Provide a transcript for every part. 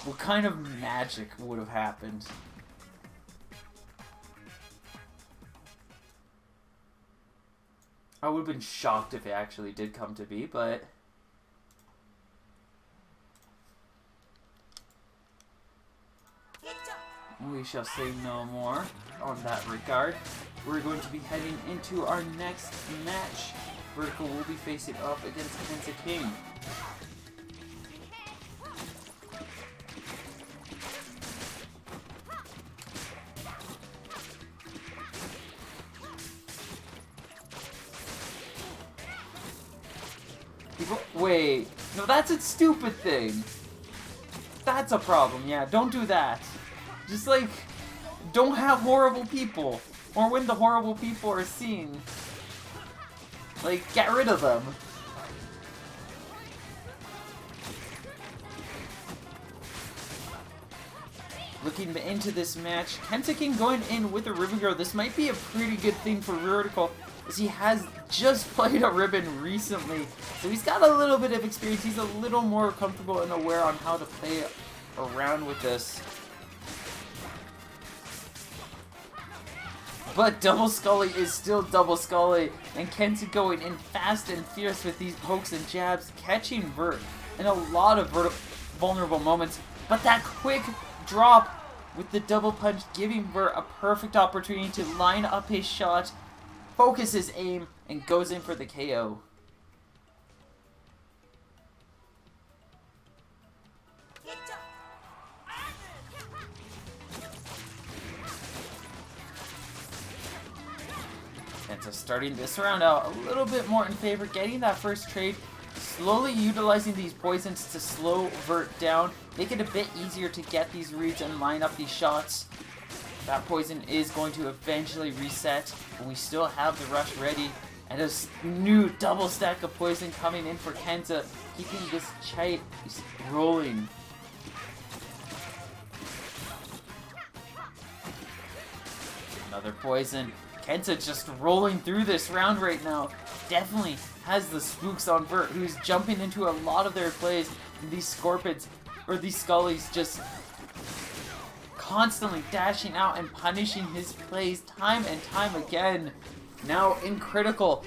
what kind of magic would have happened? I would have been shocked if it actually did come to be, but... we shall say no more on that regard. We're going to be heading into our next match. Vertical will be facing up against KensaKing. Wait, no, that's a stupid thing. That's a problem, yeah, don't do that. Just, like, don't have horrible people. Or when the horrible people are seen, like, get rid of them. Looking into this match, KensaKing going in with a ribbon girl. This might be a pretty good thing for Vertical, as he has just played a ribbon recently. So he's got a little bit of experience. He's a little more comfortable and aware on how to play around with this. But Double Scully is still Double Scully, and Kensa going in fast and fierce with these pokes and jabs, catching Vert in a lot of vulnerable moments. But that quick drop with the double punch giving Vert a perfect opportunity to line up his shot, focus his aim, and goes in for the KO. Kensa starting this round out a little bit more in favor, getting that first trade, slowly utilizing these poisons to slow Vert down, make it a bit easier to get these reads and line up these shots. That poison is going to eventually reset, but we still have the rush ready, and a new double stack of poison coming in for Kensa, keeping this chase rolling. Another poison. Kensa just rolling through this round right now. Definitely has the spooks on Vert, who's jumping into a lot of their plays. And these Scorpions, or these Scullies, just constantly dashing out and punishing his plays time and time again. Now in critical.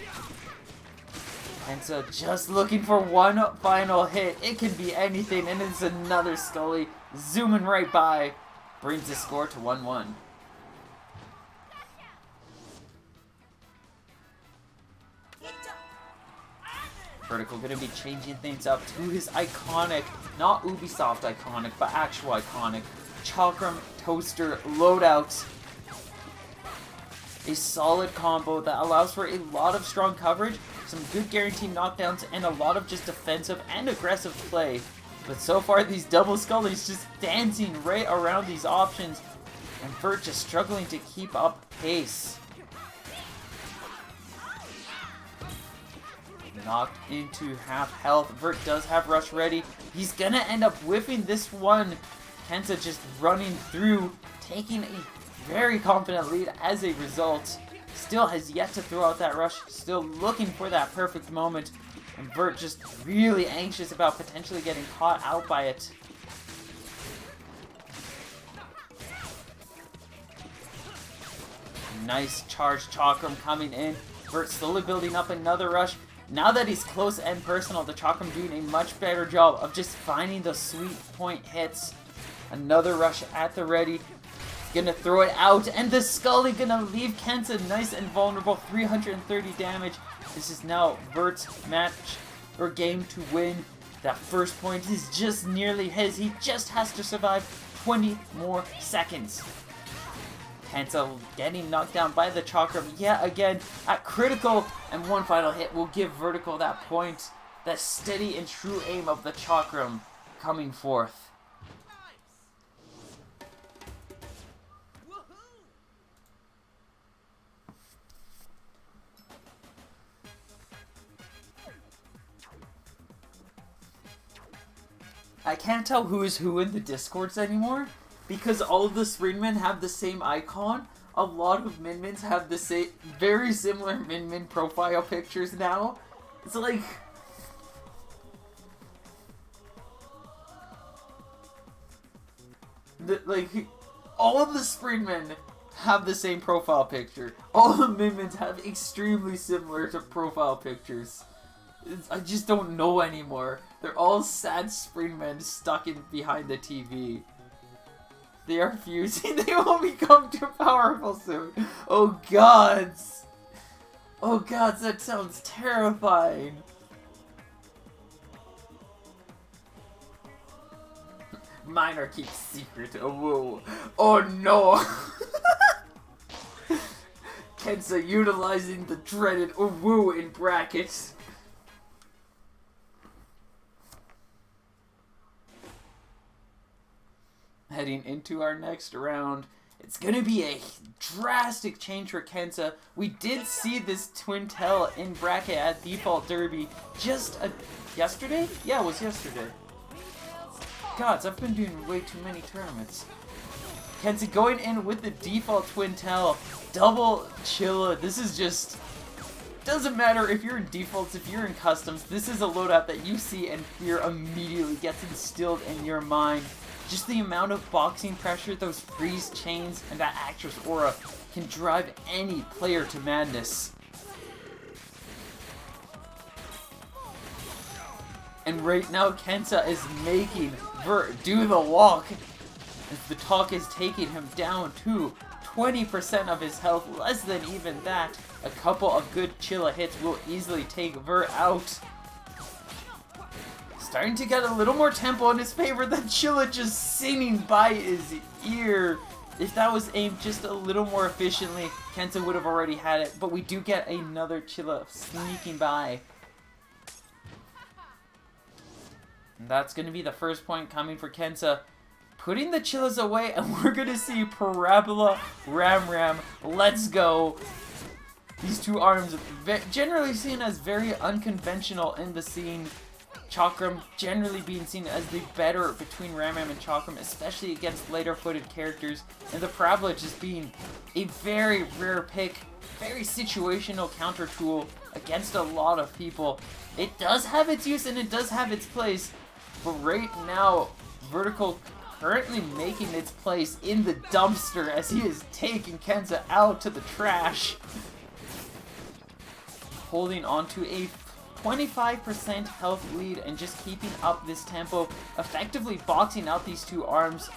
Kensa just looking for one final hit. It can be anything, and it's another Scully zooming right by. Brings the score to 1-1. Vertical gonna be changing things up to his iconic, not Ubisoft iconic, but actual iconic, Chakram Toaster loadout. A solid combo that allows for a lot of strong coverage, some good guaranteed knockdowns, and a lot of just defensive and aggressive play. But so far, these double Scullies just dancing right around these options, and Vert just struggling to keep up pace. Knocked into half health. Vert does have rush ready. He's gonna end up whiffing this one. Kensa just running through, taking a very confident lead as a result. Still has yet to throw out that rush. Still looking for that perfect moment. And Vert just really anxious about potentially getting caught out by it. Nice charge Chakram coming in. Vert slowly building up another rush. Now that he's close and personal, the Chakram doing a much better job of just finding the sweet point hits. Another rush at the ready. He's gonna throw it out, and the Scully gonna leave Kensa nice and vulnerable. 330 damage. This is now Vert's match or game to win. That first point is just nearly his. He just has to survive 20 more seconds. Kensa getting knocked down by the Chakram yet again at critical, and one final hit will give Vertical that point. That steady and true aim of the Chakram coming forth. I can't tell who is who in the Discords anymore, because all of the Springmen have the same icon. A lot of Min-Mins have the same, very similar Min-Min profile pictures now. It's like... Like, all of the Springmen have the same profile picture. All the Minmins have extremely similar to profile pictures. I just don't know anymore. They're all sad Springmen stuck in behind the TV. They are fusing. They will become too powerful soon. Oh gods. Oh gods, that sounds terrifying. Mine are kept secret. Oh whoa. Oh no. Kensa utilizing the dreaded woo in brackets. Heading into our next round, it's gonna be a drastic change for Kensa. We did see this twin tail in bracket at default derby just yesterday? Yeah, it was yesterday. Gods, I've been doing way too many tournaments. Kensa going in with the default twin tail, double Chilla. This is just, doesn't matter if you're in defaults, if you're in customs, this is a loadout that you see and fear immediately gets instilled in your mind. Just the amount of boxing pressure, those freeze chains, and that actress aura can drive any player to madness. And right now, Kensa is making Vert do the walk. As the talk is taking him down to 20% of his health, less than even that. A couple of good Chilla hits will easily take Vert out. Starting to get a little more tempo in his favor than Chilla just singing by his ear. If that was aimed just a little more efficiently, Kensa would have already had it. But we do get another Chilla sneaking by. And that's going to be the first point coming for Kensa. Putting the Chillas away, and we're going to see Parabola, Ram. Let's go. These two arms, generally seen as very unconventional in the scene. Chakram generally being seen as the better between Ram and Chakram, especially against later footed characters, and the Parabola just being a very rare pick, very situational counter tool against a lot of people. It does have its use and it does have its place, but right now, Vertical currently making its place in the dumpster as he is taking Kensa out to the trash. Holding on to a 25% health lead and just keeping up this tempo, effectively boxing out these two arms.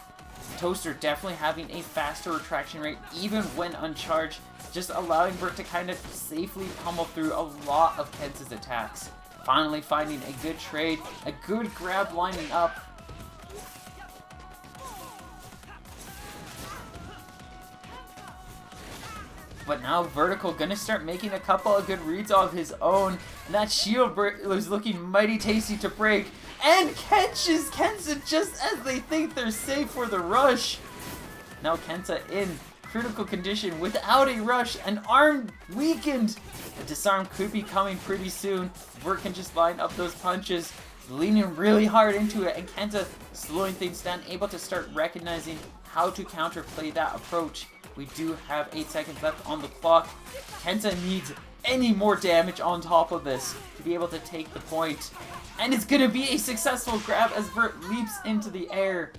Toaster definitely having a faster retraction rate even when uncharged, just allowing Vert to kind of safely pummel through a lot of Kensa's attacks. Finally finding a good trade, a good grab lining up. But now Vertical gonna start making a couple of good reads of his own. And that shield was looking mighty tasty to break. And catches Kensa just as they think they're safe for the rush. Now Kensa in critical condition without a rush. An arm weakened. The disarm could be coming pretty soon. Vert can just line up those punches. Leaning really hard into it. And Kensa slowing things down. Able to start recognizing how to counterplay that approach. We do have 8 seconds left on the clock. Kensa needs any more damage on top of this to be able to take the point. And it's going to be a successful grab as Vert leaps into the air.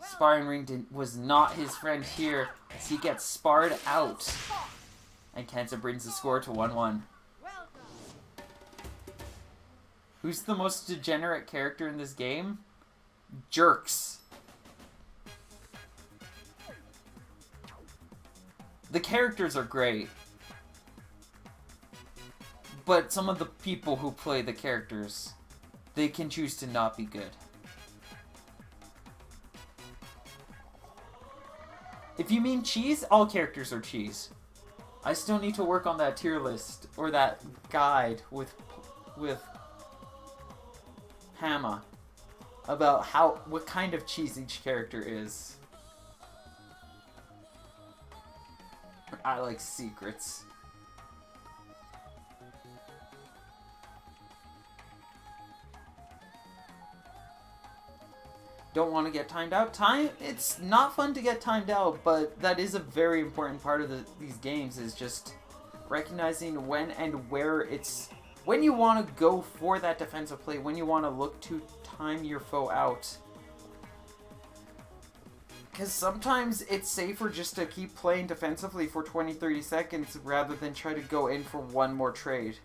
Sparring ring was not his friend here as he gets sparred out. And Kensa brings the score to 1-1. Who's the most degenerate character in this game? Jerks. The characters are great, but some of the people who play the characters, they can choose to not be good. If you mean cheese, all characters are cheese. I still need to work on that tier list, or that guide with Hama, about what kind of cheese each character is. I like secrets. Don't want to get timed out. It's not fun to get timed out, but that is a very important part of these games, is just recognizing when and where when you want to go for that defensive play, when you want to look to time your foe out. Because sometimes it's safer just to keep playing defensively for 20-30 seconds rather than try to go in for one more trade.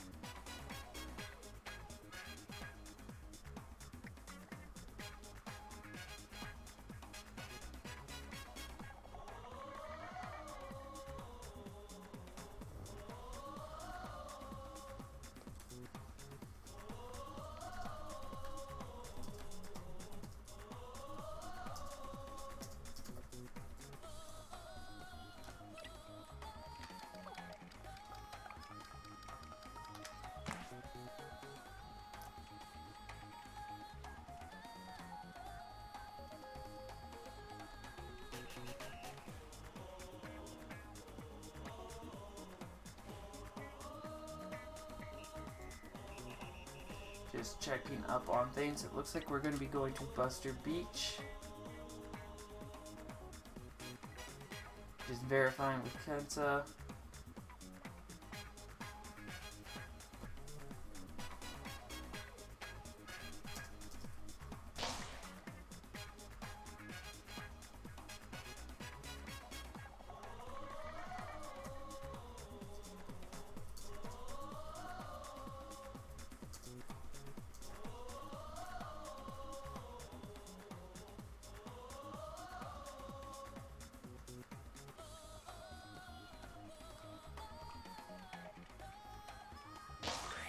Just checking up on things. It looks like we're going to be going to Buster Beach. Just verifying with Kensa.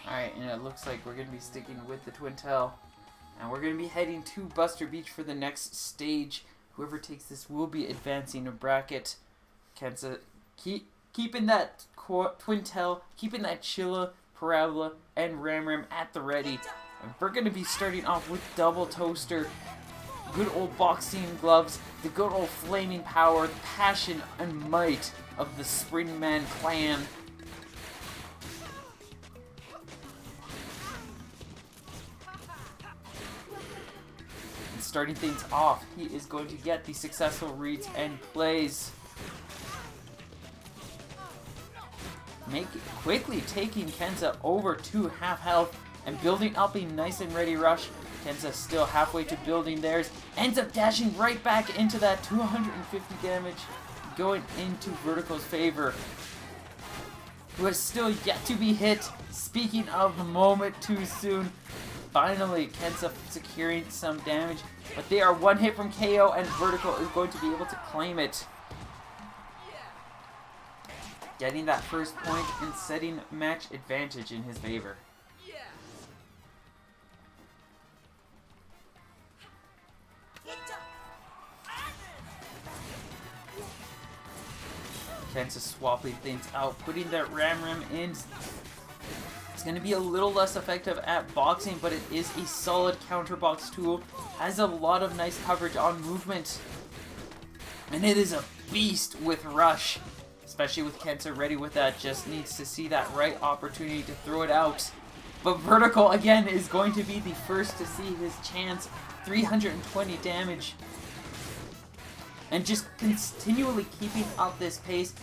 Alright, and it looks like we're going to be sticking with the Twin Tail. And we're going to be heading to Buster Beach for the next stage. Whoever takes this will be advancing a bracket. Kensa keeping that Twin Tail, keeping that Chilla, Parabola, and Ram at the ready. And we're going to be starting off with Double Toaster. Good old boxing gloves, the good old flaming power, the passion and might of the Springman clan. Starting things off, he is going to get the successful reads and plays. Quickly taking Kensa over to half health and building up a nice and ready rush. Kensa still halfway to building theirs. Ends up dashing right back into that 250 damage going into Vertical's favor, who has still yet to be hit. Speaking of the moment too soon, finally Kensa securing some damage, but they are one hit from KO and Vertical is going to be able to claim it. Getting that first point and setting match advantage in his favor. Kensa swapping things out, putting that Ram in. It's going to be a little less effective at boxing, but it is a solid counter box tool. Has a lot of nice coverage on movement. And it is a beast with rush. Especially with Kensa ready with that. Just needs to see that right opportunity to throw it out. But Vertical, again, is going to be the first to see his chance. 320 damage. And just continually keeping up this pace.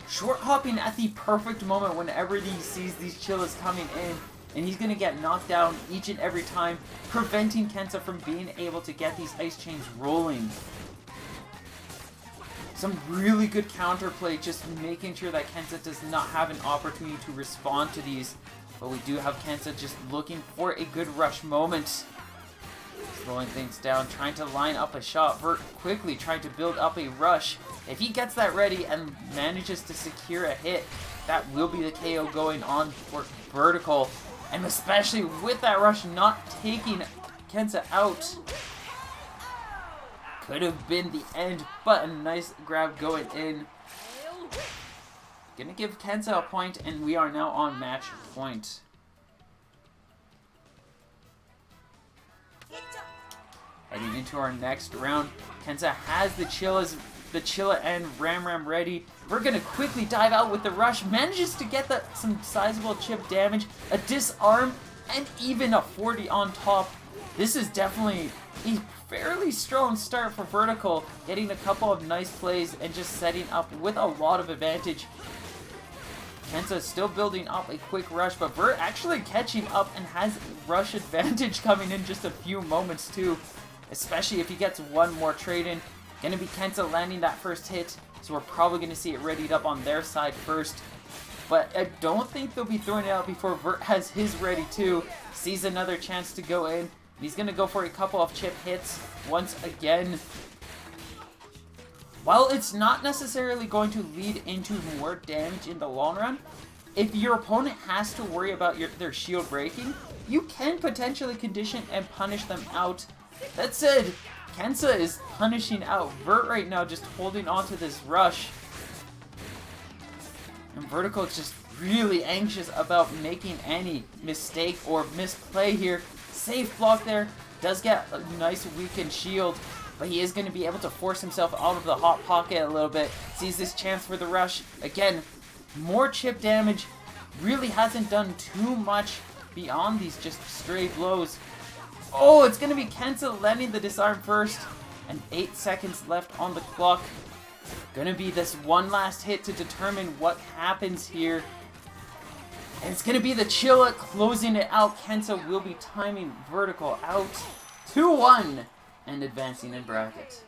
Short hopping at the perfect moment whenever he sees these Chillas coming in. And he's going to get knocked down each and every time, preventing Kensa from being able to get these ice chains rolling. Some really good counterplay, just making sure that Kensa does not have an opportunity to respond to these. But we do have Kensa just looking for a good rush moment. Slowing things down, trying to line up a shot, quickly trying to build up a rush. If he gets that ready and manages to secure a hit, that will be the KO going on for Vertical. And especially with that rush not taking Kensa out. Could have been the end, but a nice grab going in. Gonna give Kensa a point, and we are now on match point. Heading into our next round, Kensa has the Chilla and Ram ready. We're gonna quickly dive out with the rush. Manages to get some sizable chip damage, a disarm, and even a 40 on top. This is definitely a fairly strong start for Vertical, getting a couple of nice plays and just setting up with a lot of advantage. Kensa still building up a quick rush, but Vert actually catching up and has rush advantage coming in just a few moments too. Especially if he gets one more trade in. Gonna be Kensa landing that first hit, so we're probably gonna see it readied up on their side first. But I don't think they'll be throwing it out before Vert has his ready too. Sees another chance to go in. He's gonna go for a couple of chip hits once again. While it's not necessarily going to lead into more damage in the long run, if your opponent has to worry about their shield breaking, you can potentially condition and punish them out. That said, Kensa is punishing out Vert right now, just holding on to this rush. And Vertical is just really anxious about making any mistake or misplay here. Safe block there. Does get a nice weakened shield, but he is going to be able to force himself out of the hot pocket a little bit. Sees this chance for the rush. Again, more chip damage. Really hasn't done too much beyond these just stray blows. Oh, it's going to be Kensa landing the disarm first. And 8 seconds left on the clock. Gonna be this one last hit to determine what happens here. And it's gonna be the Chilla closing it out. Kensa will be timing Vertical out. 2-1 and advancing in bracket.